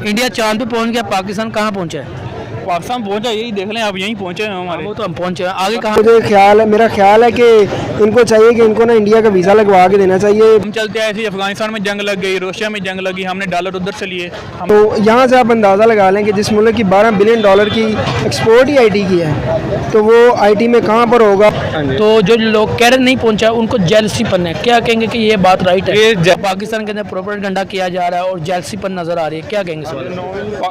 India चांद पे पहुंच गया, पाकिस्तान कहाँ पहुंचा है? पाकिस्तान पहुंचा, यही देख लें आप, यहीं पहुंचे हैं हमारे। वो तो हम पहुंचे हैं, आगे कहाँ? मेरा ख्याल है कि इनको चाहिए कि इनको ना इंडिया का वीज़ा लगवा के देना चाहिए। हम चलते आए थे, अफगानिस्तान में जंग लग गई, रशिया में जंग लगी, हमने डॉलर उधर से लिए। तो यहाँ से आप अंदाज़ा लगा लें कि जिस मुल्क की $12 बिलियन की एक्सपोर्ट ही आईटी की है, तो वो आईटी में कहाँ पर होगा। तो जो लोग कह रहे नहीं पहुंचा उनको जेलसी पन है, क्या कहेंगे कि ये बात राइट है? पाकिस्तान के अंदर प्रोपेगेंडा किया जा रहा है और जेलसी पन नजर आ रही है, क्या कहेंगे सवाल?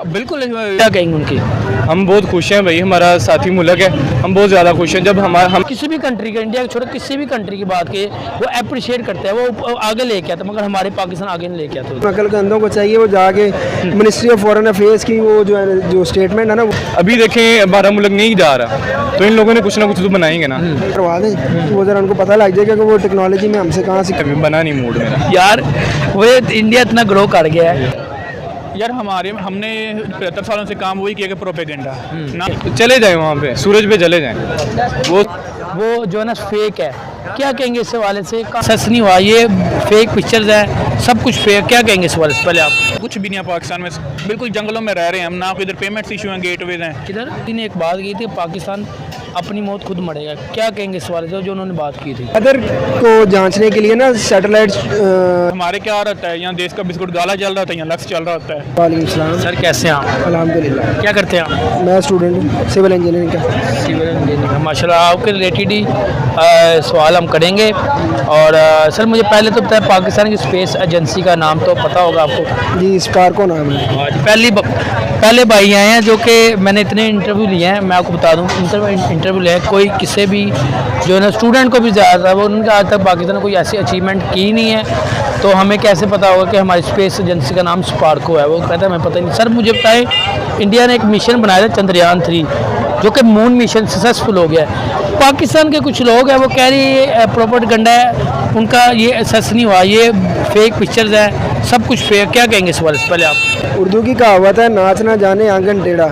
बिल्कुल, क्या कहेंगे उनकी? हम बहुत खुश हैं भाई, हमारा साथी मुल्क है, हम बहुत ज़्यादा खुश हैं। जब हम किसी भी कंट्री का, इंडिया छोड़ो किसी भी कंट्री की बात की, वो अप्रिशिएट करते हैं, वो आगे लेके आते हैं, मगर हमारे पाकिस्तान आगे नहीं लेके आते। नकल कंदों को चाहिए वो जाके मिनिस्ट्री ऑफ फॉरेन अफेयर्स की वो जो स्टेटमेंट है ना, वो अभी देखें हमारा मुल्क नहीं जा रहा, तो इन लोगों ने कुछ ना कुछ तो बनाएंगे ना, करवा दें, तो वो ज़रा उनको पता लग जाएगा कि वो टेक्नोलॉजी में हमसे कहाँ से। कभी बना नहीं मूड मेरा यार वो इंडिया इतना ग्रो कर गया है यार, हमने 75 सालों से काम वही किया कि प्रोपेगेंडा ना। चले जाए वहाँ पे, सूरज पे चले जाएं। वो जो है ना फेक है, क्या कहेंगे इस हवाले से? सच नहीं हुआ, ये फेक पिक्चर्स हैं, सब कुछ फेक, क्या कहेंगे इस हवाले से? पहले आप कुछ भी नहीं है पाकिस्तान में, बिल्कुल जंगलों में रह रहे हैं हम, ना कोई इधर पेमेंट्स इशू हैं, गेटवेज हैं। किधर ने एक बात की थी, पाकिस्तान अपनी मौत खुद मरेगा, क्या कहेंगे इस हवाले से जो उन्होंने बात की थी? अदर को जांचने के लिए ना सैटेलाइट। हमारे क्या रहता है, यहाँ देश का बिस्कुट गाला चल रहा था, यहाँ लक्ष्य चल रहा होता है। वालेकुम सलाम सर, कैसे हैं आप? अल्हम्दुलिल्लाह। क्या करते हैं आप? मैं स्टूडेंट हूँ सिविल इंजीनियरिंग का। सिविल इंजीनियरिंग, माशाल्लाह। आपके रिलेटेड ही सवाल हम करेंगे। और सर मुझे पहले तो पता है, पाकिस्तान की स्पेस एजेंसी का नाम तो पता होगा आपको? जी, स्पार्को नाम है। पहले भाई आए हैं जो कि मैंने इतने इंटरव्यू लिए हैं, मैं आपको बता दूं, इंटरव्यू लिए हैं, कोई किसी भी जो है ना स्टूडेंट को भी ज़्यादा वो उनका आज तक पाकिस्तान ने कोई ऐसी अचीवमेंट की नहीं है, तो हमें कैसे पता होगा कि हमारी स्पेस एजेंसी का नाम स्पार्को है? वो कहता है हमें पता ही नहीं। सर मुझे बताएं, इंडिया ने एक मिशन बनाया था चंद्रयान 3, जो कि मून मिशन सक्सेसफुल हो गया है। पाकिस्तान के कुछ लोग हैं वो कह रहे ये प्रोपेगेंडा है उनका, ये सच नहीं हुआ, ये फेक पिक्चर्स हैं, सब कुछ फेक, क्या कहेंगे इस बारे में? पहले आप, उर्दू की कहावत है, नाच ना जाने आंगन टेढ़ा,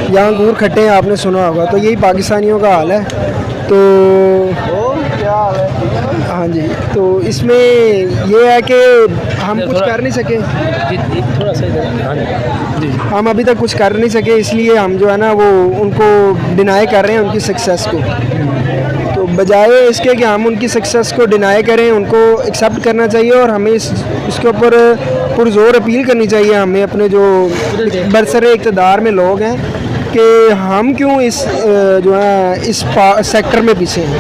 यहाँ अंगूर खट्टे हैं, आपने सुना होगा, तो यही पाकिस्तानियों का हाल है। तो क्या हाल है? हाँ जी, तो इसमें ये है कि हम कुछ कर नहीं सके, थोड़ा सा हम अभी तक कुछ कर नहीं सके, इसलिए हम जो है ना वो उनको डिनाई कर रहे हैं उनकी सक्सेस को। तो बजाय इसके कि हम उनकी सक्सेस को डिनाई करें, उनको एक्सेप्ट करना चाहिए और हमें इसके ऊपर पुरजोर अपील करनी चाहिए। हमें अपने जो बरसरे इक़्तिदार में लोग हैं कि हम क्यों इस जो है इस सेक्टर में पीछे हैं।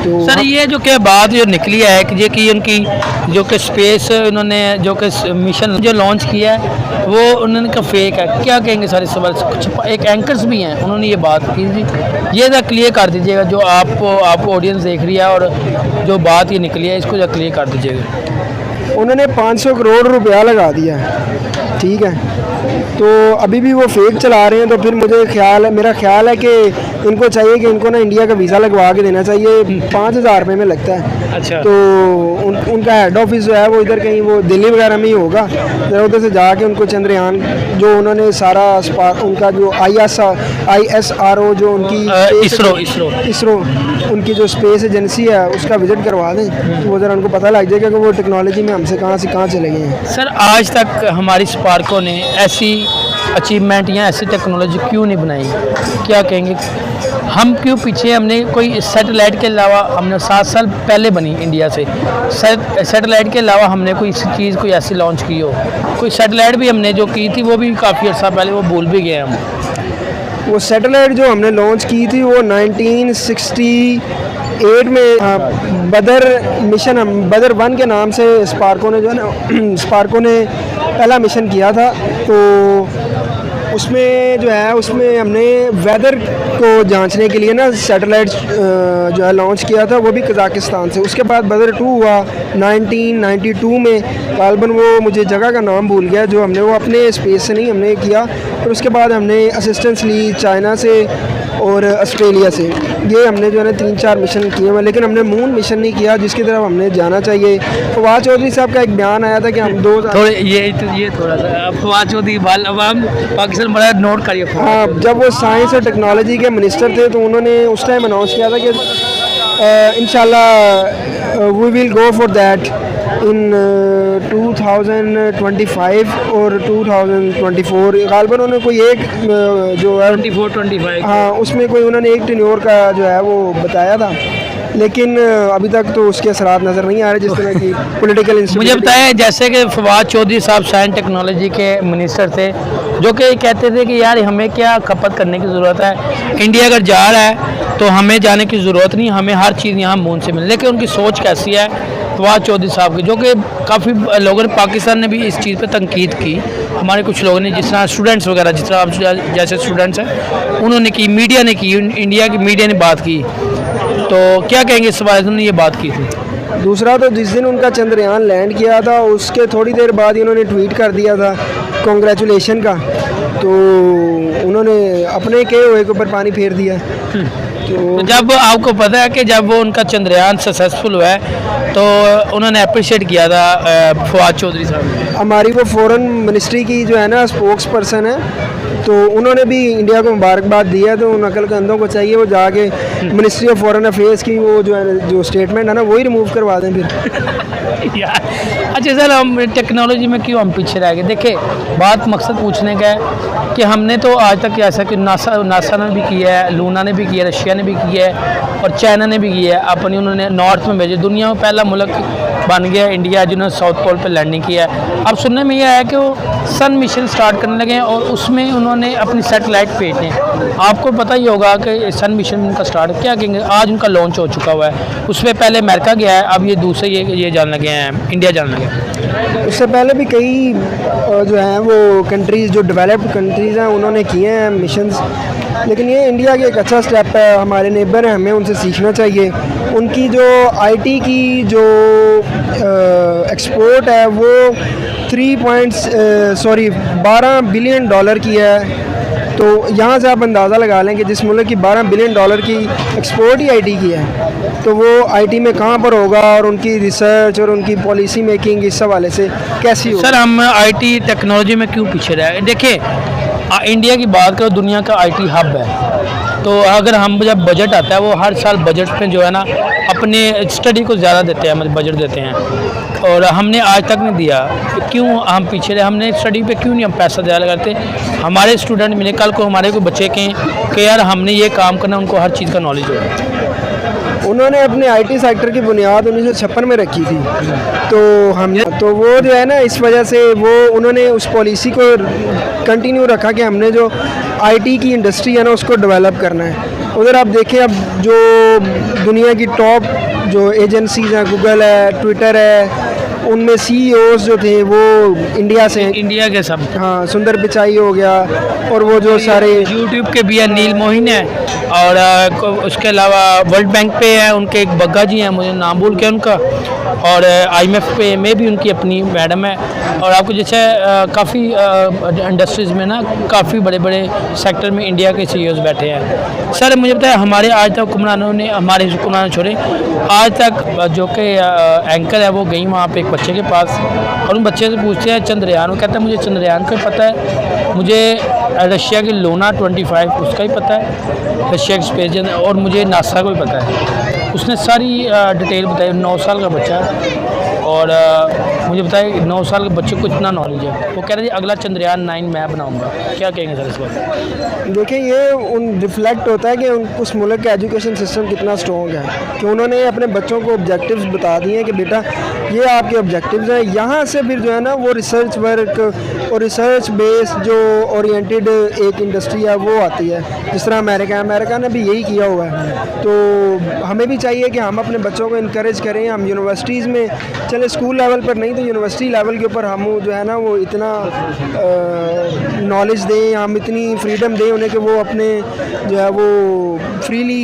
तो सर ये जो क्या बात जो निकली है कि ये कि उनकी जो कि स्पेस उन्होंने जो कि मिशन जो लॉन्च किया है वो उन्होंने का फेक है, क्या कहेंगे सर इस सवाल से? कुछ एक एंकर्स भी हैं, उन्होंने ये बात की थी, ये जरा क्लियर कर दीजिएगा, जो आपको ऑडियंस देख रही है और जो बात ये निकली है इसको जरा क्लियर कर दीजिएगा। उन्होंने 500 करोड़ रुपया लगा दिया है, ठीक है, तो अभी भी वो फेक चला रहे हैं। तो फिर मेरा ख्याल है कि इनको चाहिए कि इनको ना इंडिया का वीज़ा लगवा के देना चाहिए। 5,000 रुपये में लगता है। अच्छा। तो उनका हेड ऑफिस जो है वो इधर कहीं वो दिल्ली वगैरह में ही होगा, उधर से जाके उनको चंद्रयान जो उन्होंने सारा उनका जो ISRO जो उनकी इसरो उनकी जो स्पेस एजेंसी है उसका विजिट करवा दें, तो वो ज़रा उनको पता लग जाएगा कि वो टेक्नोलॉजी में हमसे कहाँ से कहाँ चले गए हैं। सर आज तक हमारी स्पार्को ने ऐसी अचीवमेंट या ऐसी टेक्नोलॉजी क्यों नहीं बनाई, क्या कहेंगे? हम क्यों पीछे? हमने कोई सैटेलाइट के अलावा, हमने 7 साल पहले बनी इंडिया से, सैटेलाइट के अलावा हमने कोई चीज़ कोई ऐसी लॉन्च की हो? कोई सैटेलाइट भी हमने जो की थी वो भी काफ़ी अर्सा पहले, वो भूल भी गए हम। वो सैटेलाइट जो हमने लॉन्च की थी वो 1968 में बदर मिशन, बदर 1 के नाम से स्पार्को ने जो है ना स्पार्को ने पहला मिशन किया था। तो उसमें जो है उसमें हमने वेदर को जांचने के लिए ना सैटेलाइट जो है लॉन्च किया था, वो भी कज़ाकिस्तान से। उसके बाद बदर 2 हुआ 1992 में, गालबन वो मुझे जगह का नाम भूल गया, जो हमने वो अपने स्पेस से नहीं हमने किया। फिर उसके बाद हमने असिस्टेंस ली चाइना से और ऑस्ट्रेलिया से। ये हमने जो है ना 3-4 मिशन किए हैं, लेकिन हमने मून मिशन नहीं किया जिसकी तरफ हमने जाना चाहिए। फवाद चौधरी साहब का एक बयान आया था कि हम ये थोड़ा सा फवाद चौधरी पाकिस्तान बड़ा नोट करिए। हाँ, जब वो साइंस और टेक्नोलॉजी के मिनिस्टर थे तो उन्होंने उस टाइम अनाउंस किया था कि इंशाल्लाह we will go for that. In 2025 और 2024 गालबन उन्होंने कोई एक जो है 24-25 हाँ उसमें कोई उन्होंने एक टेन्योर का जो है वो बताया था, लेकिन अभी तक तो उसके असरात नज़र नहीं आ रहे जिस तरह की पॉलिटिकल मुझे बताया जैसे कि फवाद चौधरी साहब साइंस टेक्नोलॉजी के मिनिस्टर थे, जो कि कहते थे कि यार हमें क्या खपत करने की ज़रूरत है, इंडिया अगर जा रहा है तो हमें जाने की ज़रूरत नहीं, हमें हर चीज़ यहाँ मून से मिले। लेकिन उनकी सोच कैसी है फवाद चौधरी साहब की, जो कि काफ़ी लोगों ने पाकिस्तान ने भी इस चीज़ पर तनकीद की, हमारे कुछ लोगों ने जिस तरह स्टूडेंट्स वगैरह जिस तरह आप जैसे स्टूडेंट्स हैं उन्होंने की, मीडिया ने की, इंडिया की मीडिया ने बात की, तो क्या कहेंगे इस बारे में ये बात की थी? दूसरा तो जिस दिन उनका चंद्रयान लैंड किया था उसके थोड़ी देर बाद ही उन्होंने ट्वीट कर दिया था कॉन्ग्रेचुलेशन का, तो उन्होंने अपने के हुए के ऊपर पानी फेर दिया। तो जब आपको पता है कि जब वो उनका चंद्रयान सक्सेसफुल हुआ है तो उन्होंने अप्रिशिएट किया था फवाद चौधरी साहब, हमारी वो फॉरेन मिनिस्ट्री की जो है ना स्पोक्स पर्सन है, तो उन्होंने भी इंडिया को मुबारकबाद दी है। तो उन अक्लमंदों को चाहिए वो जाके मिनिस्ट्री ऑफ फॉरेन अफेयर्स की वो जो है जो स्टेटमेंट है ना वही रिमूव करवा दें फिर। यार अच्छा सर, हम टेक्नोलॉजी में क्यों हम पीछे रह गए? देखिए बात मकसद पूछने का है कि हमने तो आज तक ऐसा कि नासा ने भी किया है, लूना ने भी किया है, रशिया ने भी किया है और चाइना ने भी किया है, अपनी उन्होंने नॉर्थ में भेजे, दुनिया में पहला मुल्क बन गया इंडिया जिन्होंने साउथ पोल पर लैंडिंग किया है। अब सुनने में यह आया कि वो सन मिशन स्टार्ट करने लगे हैं और उसमें उन्होंने अपनी सैटेलाइट भेजे हैं। आपको पता ही होगा कि सन मिशन उनका स्टार्ट क्या कहेंगे, आज उनका लॉन्च हो चुका हुआ है, उसमें पहले अमेरिका गया है, अब ये दूसरे ये जाने लगे हैं, इंडिया जाने लगे हैं। उससे पहले भी कई जो हैं वो कंट्रीज़ जो डेवलप्ड कंट्रीज़ हैं उन्होंने किए हैं मिशंस, लेकिन ये इंडिया की एक अच्छा स्टेप है, हमारे नेबर हैं, हमें उनसे सीखना चाहिए। उनकी जो आईटी की जो एक्सपोर्ट है वो 12 बिलियन डॉलर की है, तो यहाँ से आप अंदाज़ा लगा लें कि जिस मुल्क की 12 बिलियन डॉलर की एक्सपोर्ट ही आईटी की है, तो वो आईटी में कहाँ पर होगा और उनकी रिसर्च और उनकी पॉलिसी मेकिंग इस हवाले से कैसी होगी? सर हम आईटी टेक्नोलॉजी में क्यों पीछे रहे? देखिए इंडिया की बात करो, दुनिया का आईटी हब है, तो अगर हम जब बजट आता है वो हर साल बजट में जो है ना अपने स्टडी को ज़्यादा देते हैं, मतलब बजट देते हैं, और हमने आज तक नहीं दिया। क्यों हम पीछे रहे? हमने स्टडी पे क्यों नहीं हम पैसा ज़्यादा लगाते? हमारे स्टूडेंट मिले, कल को हमारे कोई बच्चे कहें कि यार हमने ये काम करना, उनको हर चीज़ का नॉलेज हो। उन्होंने अपने आईटी सेक्टर की बुनियाद 1956 में रखी थी, तो हमने तो वो जो है ना इस वजह से वो उन्होंने उस पॉलिसी को कंटिन्यू रखा कि हमने जो आईटी की इंडस्ट्री है ना उसको डेवलप करना है। उधर आप देखें अब जो दुनिया की टॉप जो एजेंसीज हैं, गूगल है, ट्विटर है, उनमें सीईओज जो थे वो इंडिया से हैं, इंडिया के सब। हाँ सुंदर पिचाई हो गया और वो जो सारे यूट्यूब के भी है, नील मोहिन है, और उसके अलावा वर्ल्ड बैंक पे है उनके एक बग्गा जी हैं, मुझे नाम भूल के उनका, और आईएमएफ पे में भी उनकी अपनी मैडम है, और आपको जैसे काफ़ी इंडस्ट्रीज़ में ना काफ़ी बड़े बड़े सेक्टर में इंडिया के सीईओज बैठे हैं। सर मुझे बताया हमारे आज तक हुक्मरानों ने, हमारे हुक्मरान छोड़े, आज तक जो कि एंकर है वो गई वहाँ पे एक बच्चे के पास और उन बच्चे से पूछते हैं चंद्रयान, वो कहता है मुझे चंद्रयान का पता है, मुझे रशिया की लूना 25 उसका ही पता है, रशिया की स्पेस एजेंसी, और मुझे नासा को भी पता है। उसने सारी डिटेल बताई। 9 साल का बच्चा है और मुझे बताया 9 साल के बच्चे को इतना नॉलेज है। वो कह रहे थे अगला चंद्रयान 9 मैं बनाऊंगा। क्या कहेंगे सर इस बात? देखिए ये उन रिफ्लेक्ट होता है कि उस मुल्क का एजुकेशन सिस्टम कितना स्ट्रॉन्ग है कि उन्होंने अपने बच्चों को ऑब्जेक्टिव्स बता दिए हैं कि बेटा ये आपके ऑब्जेक्टिव्स हैं। यहाँ से फिर जो है ना वो रिसर्च वर्क और रिसर्च बेस्ड जो ओरिएंटेड एक इंडस्ट्री है वो आती है। जिस तरह अमेरिका ने भी यही किया हुआ है, तो हमें भी चाहिए कि हम अपने बच्चों को इनकरेज करें। हम यूनिवर्सिटीज़ में चले, स्कूल लेवल पर नहीं तो यूनिवर्सिटी लेवल के ऊपर हम जो है ना वो इतना नॉलेज दें, हम इतनी फ्रीडम दें उन्हें कि वो अपने जो है वो फ्रीली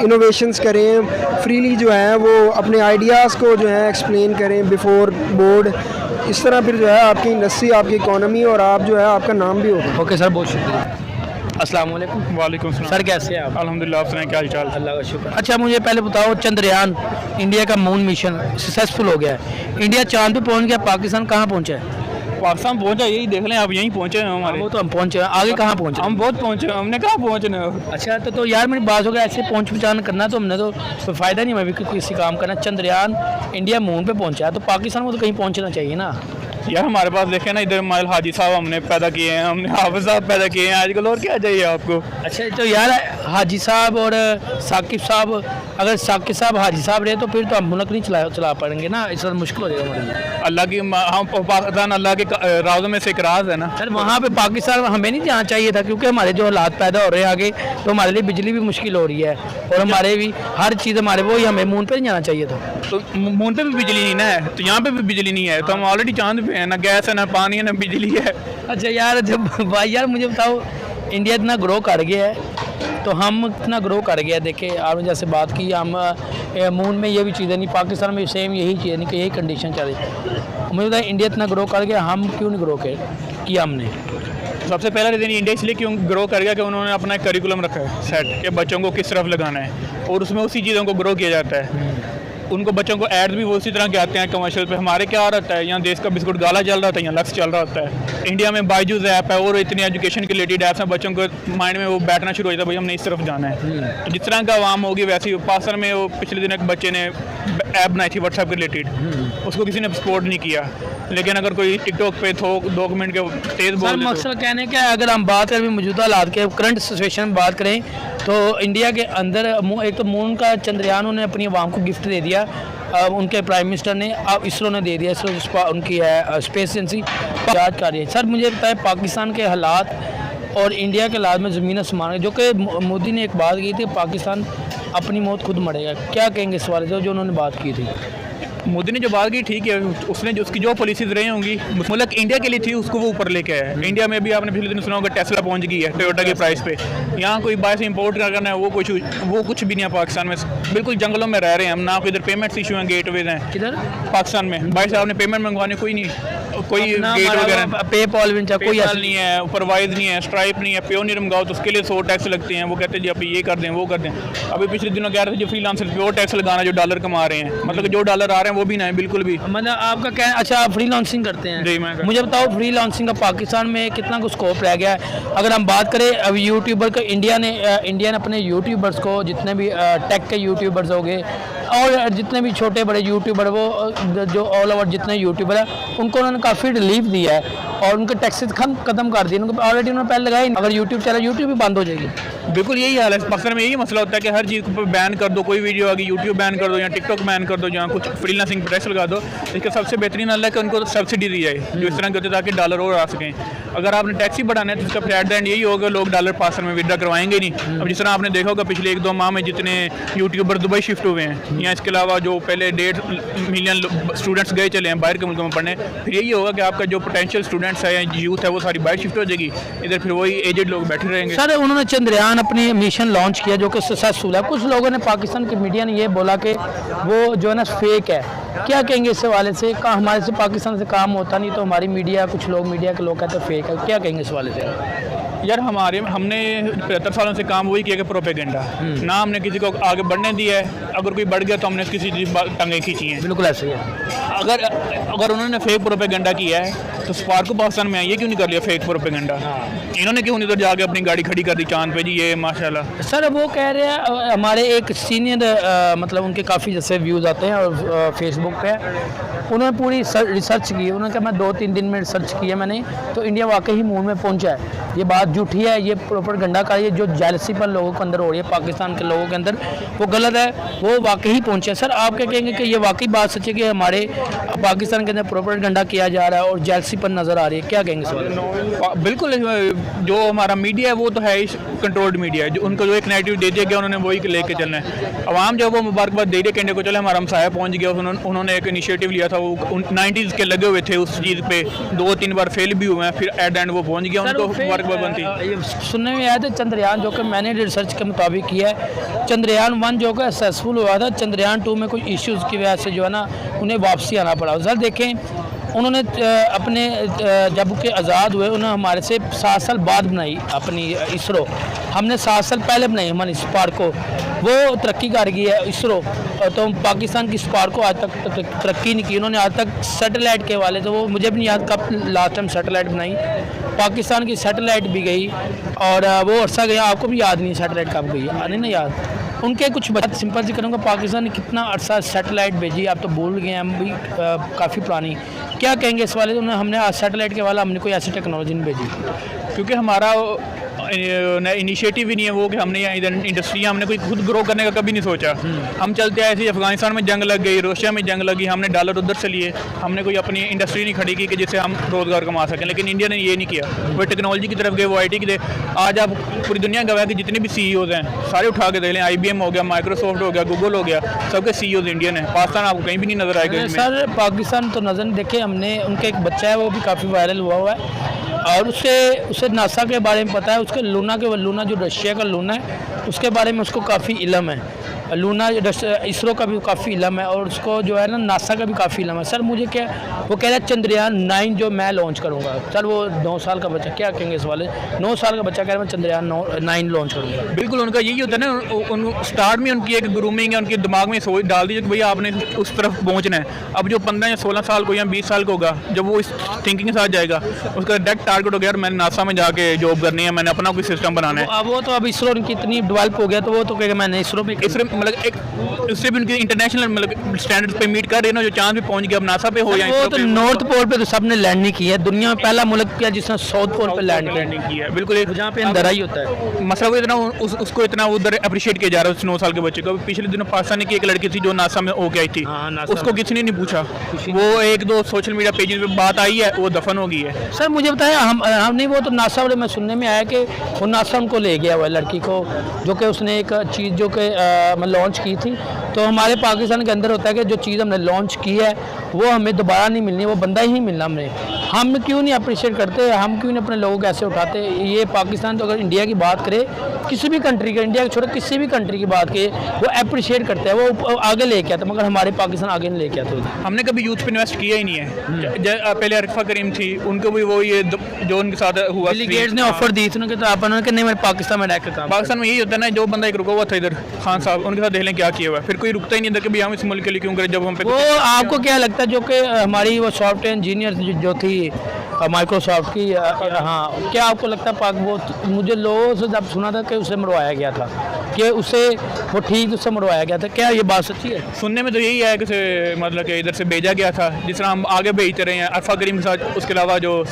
इनोवेशंस करें, फ्रीली जो है वो अपने आइडियाज़ को जो है एक्सप्लेन करें बिफोर बोर्ड। इस तरह फिर जो है आपकी इंडस्ट्री, आपकी इकोनॉमी और आप जो है आपका नाम भी होगा। ओके सर, बहुत शुक्रिया। अस्सलाम वालेकुम। वालेकुम सलाम। सर कैसे हैं आप? अल्हम्दुलिल्लाह, आप सुनाएं क्या हाल चाल? अल्लाह का शुक्र। अच्छा मुझे पहले बताओ, चंद्रयान इंडिया का मून मिशन सक्सेसफुल हो गया है, इंडिया चांद पे पहुंच गया, पाकिस्तान कहाँ पहुंचा है? पाकिस्तान पहुंचा, यही देख लें आप, यहीं पहुंचे हैं हमारे। वो तो हम पहुंचे हैं, आगे कहाँ पहुंचे? हम बहुत पहुंचे, हमने कहाँ पहुंचना है। अच्छा तो यार मेरी बात हो गया, ऐसे पहुंच पहचान करना तो हमने तो कोई फ़ायदा नहीं, हमें भी किसी काम करना। चंद्रयान इंडिया मून पे पहुंचा है तो पाकिस्तान को तो कहीं पहुंचना चाहिए ना यार हमारे पास देखे ना, इधर माइल हाजी साहब हमने पैदा किए हैं, हमने हाफिज साहब पैदा किए हैं आजकल, और क्या चाहिए आपको। अच्छा तो यार हाजी साहब और साकिब साहब, अगर साकिब साहब हाजी साहब रहे तो फिर तो हम मुल्क नहीं चला पाएंगे ना, इस वक्त मुश्किल हो जाएगा हमारे लिए। अल्लाह की हम पाकिस्तान अल्लाह के राज़ों में से एक राज है ना। सर वहाँ पे पाकिस्तान हमें नहीं जाना चाहिए था, क्योंकि हमारे जो हालात पैदा हो रहे हैं आगे, तो हमारे लिए बिजली भी मुश्किल हो रही है और हमारे भी हर चीज़ हमारे वो ही, हमें मून पे नहीं जाना चाहिए था। तो मून पे भी बिजली नहीं ना है, तो यहाँ पे भी बिजली नहीं है, तो हम ऑलरेडी चांद पे हैं, ना गैस है, ना पानी है, ना बिजली है। अच्छा यार जब भाई यार मुझे बताओ, इंडिया इतना ग्रो कर गया है तो हम इतना ग्रो कर गया है, देखिए आपने जैसे बात की, हम मून में ये भी चीज़ें नहीं, पाकिस्तान में सेम यही चीज़ें नहीं कि यही कंडीशन चल रही है। मुझे बताया इंडिया इतना ग्रो कर गया, हम क्यों नहीं ग्रो किया हमने? सबसे पहला रीज़न इंडिया इसलिए क्यों ग्रो कर गया कि उन्होंने अपना एक करिकुलम रखा है सेट, कि बच्चों को किस तरफ लगाना है, और उसमें उसी चीज़ों को ग्रो किया जाता है। उनको बच्चों को एड्स भी वो उसी तरह के आते हैं कमर्शियल पे। हमारे क्या रहता है, यहाँ देश का बिस्कुट गाला चल रहा था, यहाँ लक्स चल रहा होता है। इंडिया में बायजूस ऐप है और इतनी एजुकेशन के रिलेटेड ऐप्स हैं, बच्चों को माइंड में वो बैठना शुरू हो जाता है, भाई हमने इस तरफ जाना है। तो जिस तरह का आवाम होगी वैसे ही। पाकिस्तान में वो पिछले दिन एक बच्चे ने ऐप बनाई थी व्हाट्सएप के रिलेटेड, उसको किसी ने सपोर्ट नहीं किया, लेकिन अगर कोई टिकटॉक पे 2 मिनट के तेज़ बोल दे मकसद कहने का, अगर हम बात करें मौजूदा हालात के, करंट सिचुएशन में बात करें तो इंडिया के अंदर एक तो मून का चंद्रयान उन्होंने अपनी आवाम को गिफ्ट दे दिया, उनके प्राइम मिनिस्टर ने, अब इसरो ने दे दिया। इसरो उनकी है स्पेस एजेंसी याद कर रही है। सर मुझे बताया पाकिस्तान के हालात और इंडिया के हालात में ज़मीन आसमान है, जो कि मोदी ने एक बात की थी, पाकिस्तान अपनी मौत खुद मरेगा, क्या कहेंगे इस वाले से जो उन्होंने बात की थी? मोदी ने जो बात की ठीक है, उसने जो उसकी जो पॉलिसीज रही होंगी मुल्क इंडिया के लिए थी, उसको वो ऊपर लेके आया है। इंडिया में भी आपने पिछले दिन सुना होगा टेस्ला पहुंच गई है टोयोटा के प्राइस पे। यहाँ कोई बाहर से इंपोर्ट करना है वो कुछ भी नहीं है पाकिस्तान में, बिल्कुल जंगलों में रह रहे हैं हम ना। इधर पेमेंट्स इशू हैं, गेटवेज हैं किधर पाकिस्तान में, बाहर से आपने पेमेंट मंगवाने कोई नहीं, कोई गेट वगैरह पेपॉल कोई नहीं है, परवाइज नहीं है, स्ट्राइप नहीं है, प्योर मंगाओ तो उसके लिए 100 टैक्स लगते हैं। वो कहते हैं जी आप ये कर दें वो कर दें। अभी पिछले दिनों कह रहे थे जो फ्रीलांसर प्योर टैक्स लगाना जो डॉलर कमा रहे हैं, मतलब जो डॉलर आ रहे हैं वो भी ना है बिल्कुल भी। मतलब आपका क्या, अच्छा आप फ्री लॉन्चिंग करते हैं? जी मैं मुझे बताओ फ्री लॉन्चिंग का पाकिस्तान में कितना कुछ स्कोप रह गया है? अगर हम बात करें अब यूट्यूबर का, इंडिया ने अपने यूट्यूबर्स को, जितने भी टेक के यूट्यूबर्स हो गए और जितने भी छोटे बड़े यूट्यूबर, वो जो ऑल ओवर जितने यूट्यूबर हैं उनको उन्होंने काफ़ी रिलीफ दिया है और उनके टैक्सेस खत्म कर दिए। उनको ऑलरेडी उन्होंने पहले लगाए, अगर यूट्यूब चला यूट्यूब भी बंद हो जाएगी। बिल्कुल यही हाल है पाकिस्तान में, यही मसला होता है कि हर चीज़ को बैन कर दो, कोई वीडियो आ गई यूट्यूब बैन कर दो या टिकटॉक बैन कर दो, जहाँ कुछ फ्रीलांसिंग पर टैक्स लगा दो। इसका सबसे बेहतरीन हल है कि उनको सब्सिडी दी जाए जो इस तरह के होते ताकि डॉलर और आ सकें। अगर आपने टैक्स ही बढ़ाना है तो इसका फिर एट द एंड यही होगा, लोग डॉलर पाकिस्तान में विड्रा करवाएंगे नहीं। अब जिस तरह आपने देखा होगा पिछले 1-2 माह में जितने यूट्यूबर दुबई शिफ्ट हुए हैं, या इसके अलावा जो पहले 1.5 मिलियन स्टूडेंट्स गए चले हैं बाहर के मुल्कों में पढ़ने, फिर यही होगा कि आपका जो पोटेंशियल स्टूडेंट्स है या यूथ है वो सारी बाहर शिफ्ट हो जाएगी, इधर फिर वही एजेड लोग बैठे रहेंगे। सर उन्होंने चंद्रयान अपनी मिशन लॉन्च किया जो कि सक्सेसफुल है। कुछ लोगों ने, पाकिस्तान की मीडिया ने ये बोला कि वो जो है ना फेक है, क्या कहेंगे इस हवाले से? हमारे से पाकिस्तान से काम होता नहीं तो हमारी मीडिया, कुछ लोग मीडिया के लोग कहते हैं फेक है, क्या कहेंगे इस हवाले से? यार हमने 75 सालों से काम वही किया कि प्रोपेगेंडा, ना हमने किसी को आगे बढ़ने दिया है। अगर कोई बढ़ गया तो हमने किसी चीज़ टांगें खींची हैं। बिल्कुल ऐसे ही है। अगर उन्होंने फेक प्रोपेगेंडा किया है तो स्पार्क को पाकिस्तान में ये क्यों नहीं कर लिया फेक प्रोपेगेंडा? इन्होंने क्यों नहीं उधर जाके अपनी गाड़ी खड़ी कर दी चांद पे जी, ये माशाल्लाह। सर वो कह रहे हैं, हमारे एक सीनियर मतलब उनके काफ़ी जैसे व्यूज़ आते हैं और फेसबुक पे, उन्होंने पूरी रिसर्च की। उन्होंने कहा मैं 2-3 दिन में रिसर्च किया मैंने, तो इंडिया वाकई ही मून में पहुंचा है। ये बात झूठी है, ये प्रोपेगेंडा का, ये जो जेलसी पर लोगों के अंदर हो रही है, पाकिस्तान के लोगों के अंदर, वो गलत है, वो वाकई ही पहुंचा है। सर आप क्या कहेंगे कि ये वाकई बात सच है कि हमारे पाकिस्तान के अंदर प्रोपेगेंडा किया जा रहा है और जेलसी पर नज़र आ रही है, क्या कहेंगे सर? बिल्कुल, जो हमारा मीडिया है वो तो है कंट्रोल्ड मीडिया है, जो उनको जो एक नेगेटिव दे दिया गया उन्होंने वही लेके चलना है। अवाम जो वो मुबारकबाद दे रही है इंडिया को, चले हमारा हमसाया पहुंच गया, उन्होंने एक इनिशिएटिव लिया था, वो 90s के लगे हुए थे उस चीज़ पे, 2-3 बार फेल भी हुए हैं, फिर एट एंड वो पहुंच गया, उनको मुबारकबाद बनती। सुनने में आया था चंद्रयान, जो कि मैंने रिसर्च के मुताबिक किया है, चंद्रयान 1 जो कि सक्सेसफुल हुआ था, चंद्रयान 2 में कुछ इश्यूज़ की वजह से जो है ना उन्हें वापसी आना पड़ा। सर देखें उन्होंने अपने जब के आज़ाद हुए उन्होंने हमारे से 7 साल बाद बनाई अपनी इसरो। हमने 7 साल पहले बनाई हमारी स्पार्क को, वो तरक्की कर गई है इसरो। तो पाकिस्तान की स्पार्क को आज तक तरक्की नहीं की उन्होंने आज तक। सैटेलाइट के वाले तो वो मुझे भी नहीं याद कब लास्ट टाइम सैटेलाइट बनाई। पाकिस्तान की सैटेलाइट भी गई और वो अरसा गया, आपको भी याद नहीं सैटेलाइट कब गई, नहीं ना याद। उनके कुछ बात सिंपल सी करूँगा, पाकिस्तान ने कितना अरसा सैटेलाइट भेजी, आप तो भूल गए हैं, हम भी काफ़ी पुरानी। क्या कहेंगे इस वाले, हमने आज सैटेलाइट के वाला हमने कोई ऐसी टेक्नोलॉजी नहीं भेजी, क्योंकि हमारा इनिशिएटिव ही नहीं है वो कि हमने यहाँ इधर इंडस्ट्री हमने कोई खुद ग्रो करने का कभी नहीं सोचा। हम चलते आए थे, अफगानिस्तान में जंग लग गई, रशिया में जंग लगी, हमने डॉलर उधर से लिए, हमने कोई अपनी इंडस्ट्री नहीं खड़ी की कि जिससे हम रोज़गार कमा सकें। लेकिन इंडिया ने ये नहीं किया, वो टेक्नोलॉजी की तरफ गए, वो IT की दे। आज आप पूरी दुनिया गवाह कि जितने भी CEOs हैं सारे उठा के देख लें, IBM हो गया, माइक्रोसॉफ्ट हो गया, गूगल हो गया, सबके CEOs इंडियन है। पाकिस्तान आपको कहीं भी नहीं नजर आएगा। सर पाकिस्तान तो नज़र नहीं देखे हमने, उनका एक बच्चा है वो भी काफ़ी वायरल हुआ है और उसे नासा के बारे में पता है, उसके लूना जो रशिया का लूना है उसके बारे में उसको काफ़ी इल्म है। लूना इसरो का भी काफ़ी इल्म है और उसको जो है ना नासा का भी काफ़ी इल्म है। सर मुझे क्या वो कह रहा है चंद्रयान 9 जो मैं लॉन्च करूँगा। सर वो 9 साल का बच्चा, क्या कहेंगे इस वाले 9 साल का बच्चा कह रहा है मैं चंद्रयान 9 लॉन्च करूँगा। बिल्कुल उनका यही होता है ना, स्टार्ट में उनकी एक ग्रूमिंग है, उनके दिमाग में सोच डाल दीजिए कि भैया आपने उस तरफ पहुँचना है। अब जो 15 या 16 साल को या 20 साल को होगा, जब वो इस थिंकिंग के साथ जाएगा, उसका डायरेक्ट टारगेट हो गया मैंने नासा में जाके जॉब करनी है, मैंने अपना कोई सिस्टम बनाना है। वो तो अब इसरो उनकी इतनी डेवलप हो गया तो वो तो कहेगा मैंने इसरो में मतलब एक उससे भी उनकी इंटरनेशनल मतलब स्टैंडर्ड्स पे मीट कर रहे हैं ना, जो चांद पे पहुंच गया, अब नासा पे हो या वो तो नॉर्थ पोल पे तो सबने लैंड नहीं किया, दुनिया में पहला मुल्क किया जिसने साउथ पोल पे लैंड किया। बिल्कुल, जहाँ पे अंधेरा ही होता है। मसला वो इतना उसको इतना उधर अप्रिशिएट किया जा रहा है उस 9 साल के बच्चे को। पिछले दिनों पाकिस्तान की एक लड़की थी जो नासा में हो गई थी, उसको किसी ने नहीं पूछा, वो 1-2 सोशल मीडिया पेजेस पे बात आई है, वो दफन हो गई है। सर मुझे बताया हम नहीं, वो तो नासा वाले में सुनने में आया कि वो नासा उनको ले गया हुआ लड़की को, जो कि उसने एक चीज़ जो कि लॉन्च की थी। तो हमारे पाकिस्तान के अंदर होता है कि जो चीज़ हमने लॉन्च की है वो हमें दोबारा नहीं मिलनी, वो बंदा ही मिलना हमें। हम क्यों नहीं अप्रिशिएट करते, हम क्यों नहीं अपने लोगों को ऐसे उठाते। ये पाकिस्तान तो अगर इंडिया की बात करे, किसी भी कंट्री के, इंडिया के छोड़े किसी भी कंट्री की बात करे, वो अप्रिशिएट करते हैं, वो आगे लेके आते, मगर हमारे पाकिस्तान आगे नहीं लेके आते। हमने कभी यूथ पे इन्वेस्ट किया ही नहीं है। पहले अरफा करीम थी, उनको भी वो ये जो उनके साथ हुआ, बिल गेट्स ने ऑफर दी थी उन्होंने, तो आप उन्होंने कहा नहीं मैं पाकिस्तान में रहकर काम। पाकिस्तान में यही होता है ना, जो बंदा एक रुका हुआ था इधर खान साहब, उनके साथ देख लें क्या किया हुआ है, फिर कोई रुकता ही नहीं था कि भाई हम इस मुल्क के लिए क्यों करें जब हम पे। वो आपको क्या लगता है जो कि हमारी वो सॉफ्टवेयर इंजीनियर जो थी माइक्रोसॉफ्ट की, हाँ, क्या आपको लगता है पाक वो मुझे लोगों से जब सुना था कि उसे मरवाया गया था, कि उसे वो ठीक उससे मरवाया गया था, क्या ये बात सच्ची है? सुनने में तो यही है कि मतलब कि इधर से भेजा गया था, जिस तरह हम आगे भेजते रहे हैं अरफा करीम के साथ, उसके अलावा जो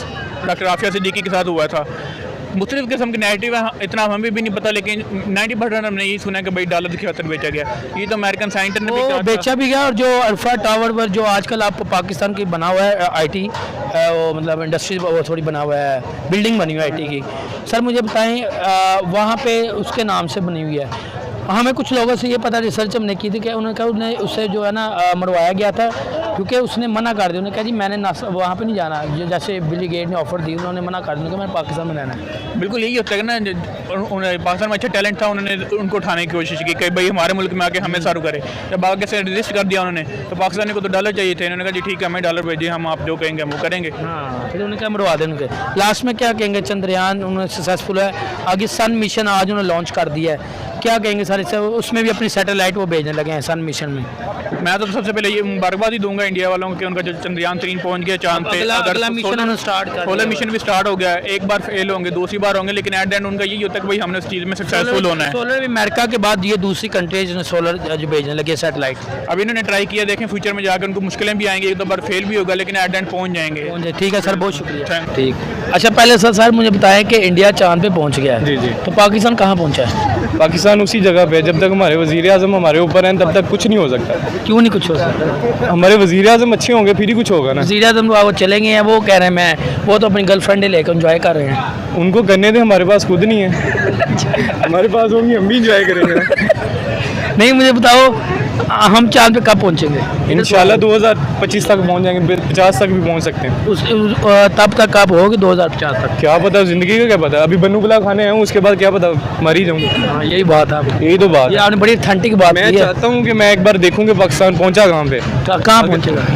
डॉक्टर आफिया सिद्दीकी के साथ हुआ था। मुख्तलिफ किस्म के नेगेटिव है, इतना हमें भी नहीं पता, लेकिन 90% हमने यही सुना कि भाई डॉलर की खातिर बेचा गया। ये तो अमेरिकन साइंटिस्ट ने भी बेचा भी गया। और जो अल्फा टावर पर जो आजकल आपको पाकिस्तान की बना हुआ है IT, वो मतलब इंडस्ट्री वो थोड़ी बना हुआ है, बिल्डिंग बनी हुई है IT की। सर मुझे बताएं वहाँ पे उसके नाम से बनी हुई है। हमें कुछ लोगों से ये पता रिसर्च हमने की थी कि उन्होंने कहा उन्हें उससे जो है ना मरवाया गया था, क्योंकि उसने मना कर दिया। उन्होंने कहा जी मैंने वहाँ पे नहीं जाना, जैसे बिल गेट ने ऑफर दी, उन्होंने मना कर दिया कि मैंने पाकिस्तान में रहना है। बिल्कुल यही होता है ना, पाकिस्तान में अच्छा टैलेंट था, उन्होंने उनको उठाने की कोशिश की कि भाई हमारे मुल्क में आके हमें सारू करे। जब आगे से रजिस्ट कर दिया उन्होंने, तो पाकिस्तानी को तो डॉलर चाहिए थे, उन्होंने कहा जी ठीक है हमें डॉलर भेजिए, हम आप जो कहेंगे हम वो करेंगे। हाँ, फिर उन्होंने कहा मरवा दें उनके। लास्ट में क्या कहेंगे, चंद्रयान उन्होंने सक्सेसफुल है, आगे सन मिशन आज उन्होंने लॉन्च कर दिया है, क्या कहेंगे सर इससे? उसमें भी अपनी सैटेलाइट वो भेजने लगे हैं सन मिशन में। मैं तो सबसे पहले ये मुबारकबाद ही दूंगा इंडिया वालों को कि उनका जो चंद्रयान 3 पहुंच गया चांद पे। अगला मिशन उन्होंने स्टार्ट कर दिया, सोलर मिशन भी स्टार्ट हो गया। एक बार फेल होंगे, दूसरी बार होंगे, लेकिन एट द एंड उनका यही होता है कि भाई हमने उस चीज़ में सक्सेसफुल होना है। सोलर भी अमेरिका के बाद ये दूसरी कंट्री है जिन्होंने सोलर जो भेजने लगे सैटेलाइट। अभी इन्होंने ट्राई किया, देखें फ्यूचर में जाकर उनको मुश्किलें भी आएंगी, एक दो बार फेल भी होगा, लेकिन एट द एंड पहुंच जाएंगे। ठीक है सर, बहुत शुक्रिया। ठीक, अच्छा पहले सर मुझे बताएं कि इंडिया चांद पे पहुंच गया है। जी जी। तो पाकिस्तान कहाँ पहुंचा है? पाकिस्तान उसी जगह पे, जब तक हमारे वज़ीर आज़म हमारे ऊपर हैं तब तक कुछ नहीं हो सकता। क्यों नहीं कुछ हो सकता? हमारे वज़ीर आज़म अच्छे होंगे फिर ही कुछ होगा ना। वज़ीर आज़म वो चलेंगे हैं, वो कह रहे हैं मैं, वो तो अपनी गर्लफ्रेंड लेकर एंजॉय कर रहे हैं। उनको करने दे, हमारे पास खुद नहीं है। हमारे पास होंगी हम भी इंजॉय करेंगे ना। नहीं मुझे बताओ हम चांद पे कब पहुंचेंगे? इंशाल्लाह 2025 तक पहुंच जाएंगे, 50 तक भी पहुंच सकते हैं। तब तक कब होगी 2050 तक? क्या पता, ज़िंदगी का क्या पता। अभी बन्नू पुलाव खाने आया हूँ, उसके बाद क्या पता मर ही जाऊँ। हाँ यही बात है, यही तो बात ये है। आपने बड़ी ऑथेंटिक बात मैं की है। चाहता हूँ कि मैं एक बार देखूँ कि पाकिस्तान पहुँचा कहाँ पे, कहाँ पहुँचेगा?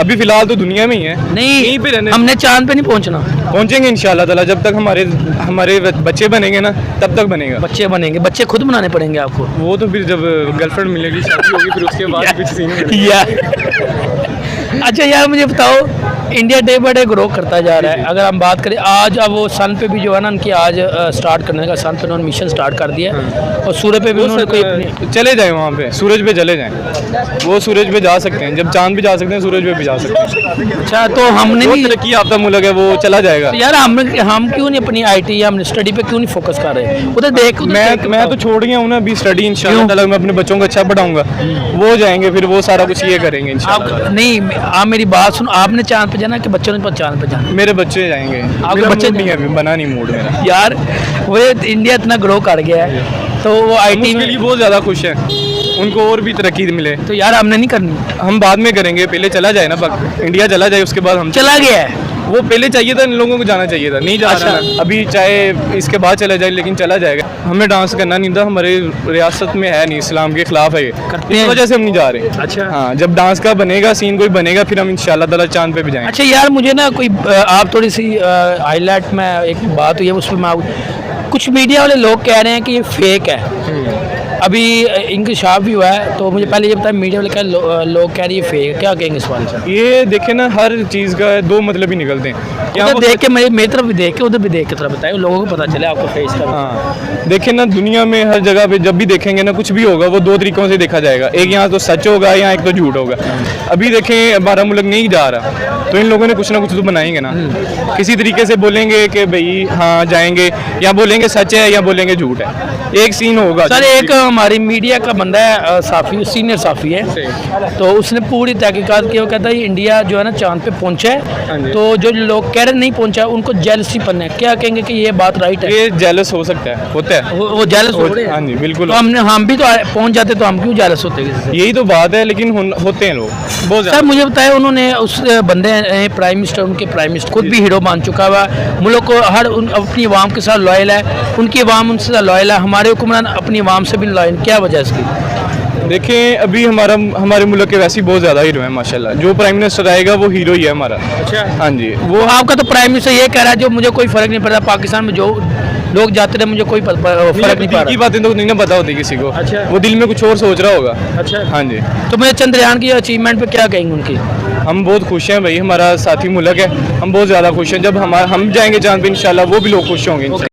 अभी फिलहाल तो दुनिया में ही है, नहीं यहीं पे रहने हमने चांद पे नहीं पहुंचना, पहुंचेंगे इंशाल्लाह ताला। जब तक हमारे बच्चे बनेंगे ना तब तक बनेगा। बच्चे बनेंगे, बच्चे खुद बनाने पड़ेंगे आपको। वो तो फिर जब गर्लफ्रेंड मिलेगी, शादी होगी, फिर उसके बाद कुछ सीन मिलेगा। यार अच्छा यार मुझे बताओ, India day by day grow करता जा रहा है। अगर हम बात करें आज, अब वो सन पे भी जो है ना उनकी आज स्टार्ट करने का, सन पे उन्होंने मिशन स्टार्ट कर दिया है और सूर्य पे भी उन्होंने कोई अपनी चले जाएं वहाँ पे, सूरज पे चले जाएं, वो सूरज पे जा सकते हैं, जब चांद पे जा सकते हैं सूरज पे भी जा सकते हैं। अच्छा तो हमने बहुत नहीं तरक्की याफ्ता मुल्क है, वो चला जाएगा। तो यार हम क्यों नहीं अपनी आईटी या हमने स्टडी पे क्यों नहीं फोकस कर रहे? उधर देख मैं तो छोड़ गया हूँ ना अभी स्टडी, इंशाल्लाह ताला मैं अपने बच्चों को अच्छा पढ़ाऊंगा, वो जाएंगे फिर वो सारा कुछ ये करेंगे इंशाल्लाह। आप नहीं, आप मेरी बात सुनो, आपने चांद पे जाना कि बच्चों ने चांद पे जाना? मेरे बच्चे जाएंगे, आपके बच्चे नहीं है अभी, बना नहीं मूड मेरा। यार वो इंडिया इतना ग्रो कर गया है तो वो आईटी उसके में लिए बहुत ज़्यादा खुश हैं, उनको और भी तरक्की मिले। तो यार हमने नहीं करनी, हम बाद में करेंगे, पहले चला जाए ना, इंडिया चला जाए, उसके बाद हम। चला गया है वो पहले चाहिए था, इन लोगों को जाना चाहिए था, नहीं जा अच्छा। रहा है अभी, चाहे इसके बाद चला जाए लेकिन चला जाएगा। हमें डांस करना नहीं था, हमारे रियासत में है नहीं, इस्लाम के खिलाफ है ये, करते इस हैं। वजह से हम नहीं जा रहे। अच्छा। हाँ, जब डांस का बनेगा सीन, कोई बनेगा, फिर हम इंशाल्लाह ताला चांद पे भी जाएंगे। अच्छा यार मुझे ना कोई आप थोड़ी सी हाईलाइट में एक बात हुई है उस पर मैं, कुछ मीडिया वाले लोग कह रहे हैं कि ये फेक है, अभी इंकशाफ भी हुआ है, तो मुझे पहले ये बताया मीडिया वाले लोग कह रहे हैं ये फेक है, क्या कहेंगे इस बारे में? ये देखे ना, हर चीज़ का दो मतलब ही निकलते हैं। या उधर वो देख के मेरी तरफ भी देख के उधर भी देख के तरफ बताए, लोगों को पता चले आपको फेस का। हाँ, देखें ना, दुनिया में हर जगह पे जब भी देखेंगे ना, कुछ भी होगा वो दो तरीकों से देखा जाएगा, एक यहाँ तो सच होगा, यहाँ एक तो झूठ होगा। अभी देखें हमारा मुल्क नहीं जा रहा, तो इन लोगों ने कुछ ना कुछ तो बनाएंगे ना, किसी तरीके से बोलेंगे कि भाई हाँ जाएंगे, या बोलेंगे सच है या बोलेंगे झूठ है, एक सीन होगा। सर एक हमारी मीडिया का बंदा है साफ़ी, सीनियर साफ़ी है, तो उसने पूरी तहकीकात की, वो कहता है इंडिया जो है ना चांद पे पहुंचा हाँ है, जी। तो जो लोग कह रहे नहीं पहुंचा उनको जेलसी पन्ना है, क्या कहेंगे कि ये बात राइट है? ये जेलस हो सकता है, होता है। वो जेलस हो रहे हैं? हाँ जी, बिल्कुल। तो हम भी तो पहुंच जाते तो हम क्यों जेलस होते किसी से? यही तो बात है, लेकिन होते हैं लोग बहुत सर ज़्यादा। मुझे बताया, उन्होंने उस बंदे प्राइम मिनिस्टर, उनके प्राइम मिनिस्टर खुद भी हीरो मान चुका हुआ, मुल्क को अपनी आवाम के साथ लॉयल है, उनकी आवाम उनसे लॉयल है, हमारे हुक्मरान अपनी आवाम से भी लॉयल, क्या वजह है इसकी? देखें अभी हमारे मुल्क के वैसे ही बहुत ज़्यादा हीरो हैं माशाल्लाह, जो प्राइम मिनिस्टर आएगा वो हीरो ही है हमारा। अच्छा। हाँ जी, वो आपका तो प्राइम मिनिस्टर ये कह रहा है जो मुझे कोई फर्क नहीं पड़ता, पाकिस्तान में जो लोग जाते रहे मुझे कोई फर्क नहीं पड़ दिल की रहा। बातें तो नहीं ना पता होती किसी को। अच्छा। वो दिल में कुछ और सोच रहा होगा। अच्छा। हाँ जी, तो मुझे चंद्रयान की अचीवमेंट पे क्या कहेंगे उनकी? हम बहुत खुश हैं भाई, हमारा साथी मुल्क है, हम बहुत ज़्यादा खुश हैं। जब हम जाएंगे चांद पे इंशाल्लाह वो भी लोग खुश होंगे।